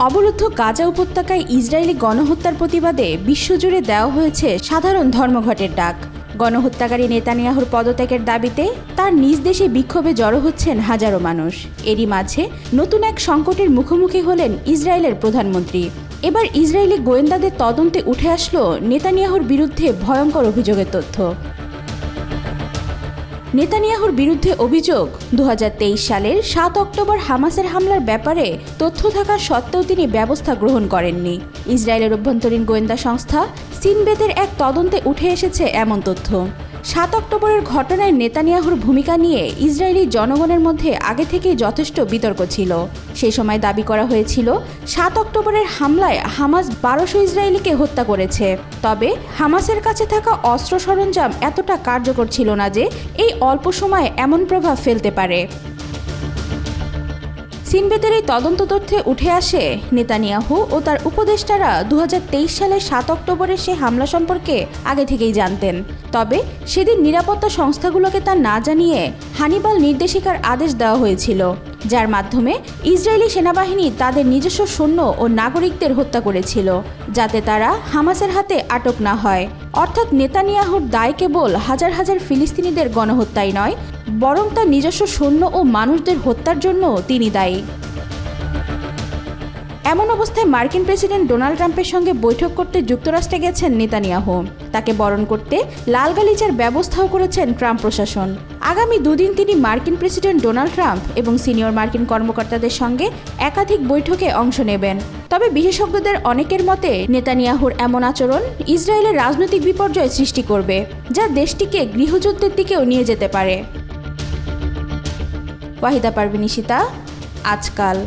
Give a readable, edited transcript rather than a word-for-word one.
অবরুদ্ধ গাজা উপত্যকায় ইসরায়েলি গণহত্যার প্রতিবাদে বিশ্বজুড়ে দেওয়া হয়েছে সাধারণ ধর্মঘটের ডাক। গণহত্যাকারী নেতানিয়াহুর পদত্যাগের দাবিতে তার নিজ দেশে বিক্ষোভে জড়ো হচ্ছেন হাজারো মানুষ। এরই মাঝে নতুন এক সংকটের মুখোমুখি হলেন ইসরায়েলের প্রধানমন্ত্রী। এবার ইসরায়েলি গোয়েন্দাদের তদন্তে উঠে আসলো নেতানিয়াহুর বিরুদ্ধে ভয়ঙ্কর অভিযোগের তথ্য। নেতানিয়াহুর বিরুদ্ধে অভিযোগ, 2023 সালের 7 অক্টোবর হামাসের হামলার ব্যাপারে তথ্য থাকা সত্ত্বেও তিনি ব্যবস্থা গ্রহণ করেননি। ইসরায়েলের অভ্যন্তরীণ গোয়েন্দা সংস্থা সিন বেতের এক তদন্তে উঠে এসেছে এমন তথ্য। 7 অক্টোবরের ঘটনায় নেতানিয়াহুর ভূমিকা নিয়ে ইসরায়েলি জনগণের মধ্যে আগে থেকেই যথেষ্ট বিতর্ক ছিল। সেই সময় দাবি করা হয়েছিল 7 অক্টোবরের হামলায় হামাস 1200 ইসরায়েলিকে হত্যা করেছে। তবে হামাসের কাছে থাকা অস্ত্র সরঞ্জাম এতটা কার্যকর ছিল না যে এই অল্প সময়ে এমন প্রভাব ফেলতে পারে। সিনবেতের এই তদন্ত তথ্যে উঠে আসে নেতানিয়াহু ও তার উপদেষ্টারা 2023 সালের 7 অক্টোবরের সেই হামলা সম্পর্কে আগে থেকেই জানতেন। তবে সেদিন নিরাপত্তা সংস্থাগুলোকে তা না জানিয়ে হানিবাল নির্দেশিকার আদেশ দেওয়া হয়েছিল, যার মাধ্যমে ইসরায়েলি সেনাবাহিনী তাদের নিজস্ব সৈন্য ও নাগরিকদের হত্যা করেছিল, যাতে তারা হামাসের হাতে আটক না হয়। অর্থাৎ নেতানিয়াহুর দায় কেবল হাজার হাজার ফিলিস্তিনিদের গণহত্যাই নয়, বরং তার নিজস্ব সৈন্য ও মানুষদের হত্যার জন্য তিনি দায়ী। এমন অবস্থায় মার্কিন প্রেসিডেন্ট ডোনাল্ড ট্রাম্পের সঙ্গে বৈঠক করতে যুক্তরাষ্ট্রে গেছেন নেতানিয়াহু। তাকে বরণ করতে লাল গালিচার ব্যবস্থাও করেছেন ট্রাম্প প্রশাসন। আগামী দুদিন তিনি মার্কিন প্রেসিডেন্ট ডোনাল্ড ট্রাম্প এবং সিনিয়র মার্কিন কর্মকর্তাদের সঙ্গে একাধিক বৈঠকে অংশ নেবেন। তবে বিশেষজ্ঞদের অনেকের মতে নেতানিয়াহুর এমন আচরণ ইসরায়েলের রাজনৈতিক বিপর্যয় সৃষ্টি করবে, যা দেশটিকে গৃহযুদ্ধের দিকেও নিয়ে যেতে পারে। ওয়াহিদা পারভিন ইশিতা, আজকাল।